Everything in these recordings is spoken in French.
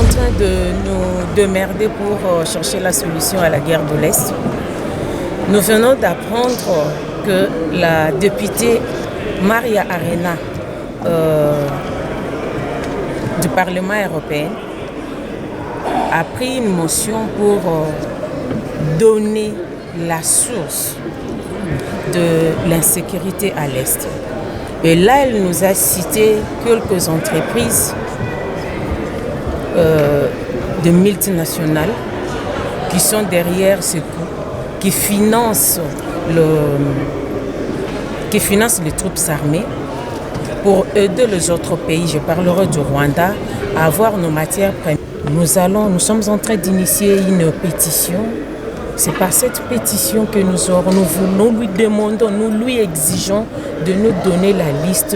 train de nous démerder pour chercher la solution à la guerre de l'Est. Nous venons d'apprendre que la députée Maria Arena du Parlement européen a pris une motion pour donner la source de l'insécurité à l'Est. Et là, elle nous a cité quelques entreprises de multinationales qui sont derrière ce coup, qui financent les troupes armées pour aider les autres pays, je parlerai du Rwanda, à avoir nos matières premières. Nous sommes en train d'initier une pétition. C'est par cette pétition que nous lui demandons, nous lui exigeons de nous donner la liste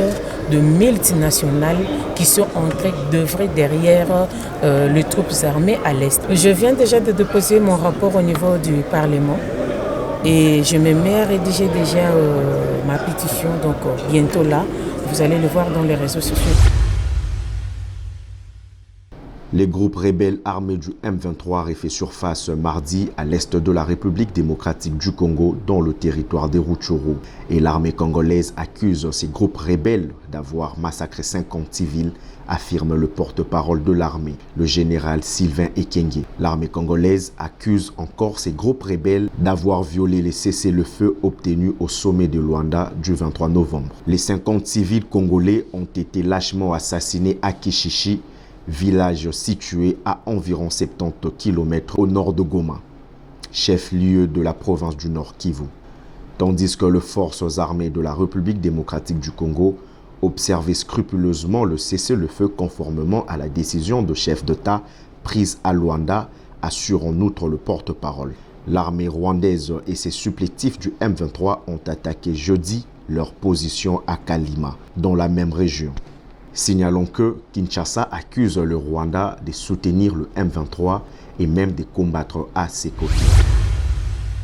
de multinationales qui sont en train d'œuvrer derrière les troupes armées à l'Est. Je viens déjà de déposer mon rapport au niveau du Parlement et je me mets à rédiger déjà ma pétition, donc bientôt là, vous allez le voir dans les réseaux sociaux. Les groupes rebelles armés du M23 auraient fait surface mardi à l'est de la République démocratique du Congo, dans le territoire des Rutshuru. Et l'armée congolaise accuse ces groupes rebelles d'avoir massacré 50 civils, affirme le porte-parole de l'armée, le général Sylvain Ekenge. L'armée congolaise accuse encore ces groupes rebelles d'avoir violé les cessez-le-feu obtenus au sommet de Luanda du 23 novembre. Les 50 civils congolais ont été lâchement assassinés à Kishishi, village situé à environ 70 km au nord de Goma, chef-lieu de la province du Nord Kivu. Tandis que les forces armées de la République démocratique du Congo observaient scrupuleusement le cessez-le-feu conformément à la décision de chef d'État prise à Luanda, assure en outre le porte-parole. L'armée rwandaise et ses supplétifs du M23 ont attaqué jeudi leur position à Kalima, dans la même région. Signalons que Kinshasa accuse le Rwanda de soutenir le M23 et même de combattre à ses côtés.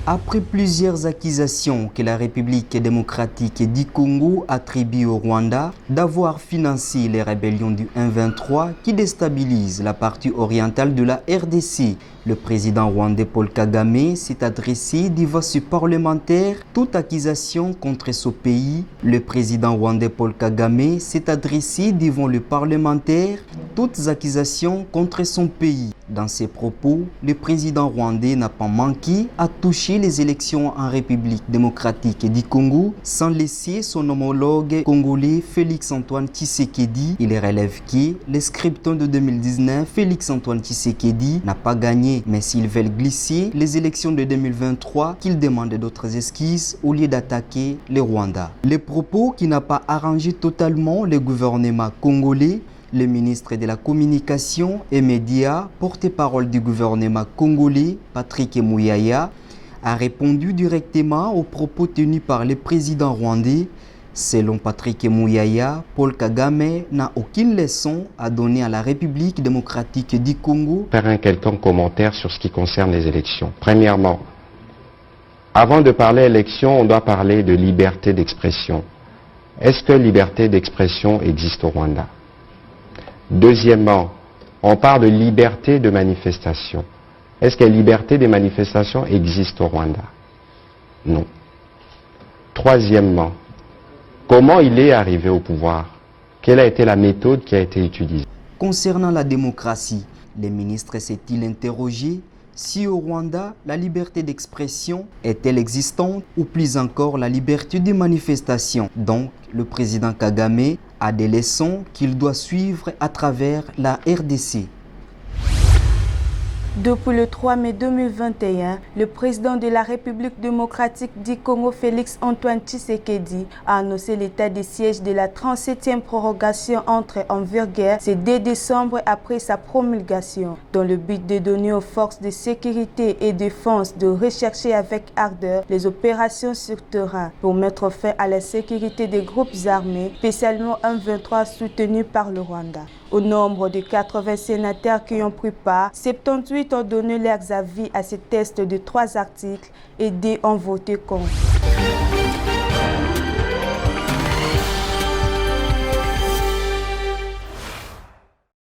Après plusieurs accusations que la République démocratique du Congo attribue au Rwanda d'avoir financé les rébellions du M23 qui déstabilisent la partie orientale de la RDC, le président rwandais Paul Kagame s'est adressé devant ce parlementaire. Toute accusation contre ce pays, le président rwandais Paul Kagame s'est adressé devant le parlementaire. Toutes accusations contre son pays. Dans ses propos, le président rwandais n'a pas manqué à toucher les élections en République démocratique du Congo sans laisser son homologue congolais Félix-Antoine Tshisekedi. Il relève que le scrutin de 2019, Félix-Antoine Tshisekedi n'a pas gagné, mais s'ils veulent glisser les élections de 2023, qu'il demande d'autres esquisses au lieu d'attaquer le Rwanda. Les propos qui n'ont pas arrangé totalement le gouvernement congolais. Le ministre de la Communication et Médias, porte-parole du gouvernement congolais, Patrick Muyaya, a répondu directement aux propos tenus par le président rwandais. Selon Patrick Muyaya, Paul Kagame n'a aucune leçon à donner à la République démocratique du Congo. Faire un quelconque commentaire sur ce qui concerne les élections. Premièrement, avant de parler élections, on doit parler de liberté d'expression. Est-ce que liberté d'expression existe au Rwanda? Deuxièmement, on parle de liberté de manifestation. Est-ce que la liberté des manifestations existe au Rwanda? Non. Troisièmement, comment il est arrivé au pouvoir? Quelle a été la méthode qui a été utilisée? Concernant la démocratie, le ministre s'est-il interrogé si au Rwanda, la liberté d'expression est-elle existante ou plus encore la liberté de manifestation? Donc, le président Kagame a des leçons qu'il doit suivre à travers la RDC. Depuis le 3 mai 2021, le président de la République démocratique du Congo, Félix-Antoine Tshisekedi, a annoncé l'état de siège de la 37e prorogation entrée en vigueur ce 2 décembre après sa promulgation, dans le but de donner aux forces de sécurité et de défense de rechercher avec ardeur les opérations sur terrain pour mettre fin à la sécurité des groupes armés, spécialement M23 soutenu par le Rwanda. Au nombre de 80 sénateurs qui ont pris part, 78 ont donné leurs avis à ce test de 3 articles et 2 ont voté contre.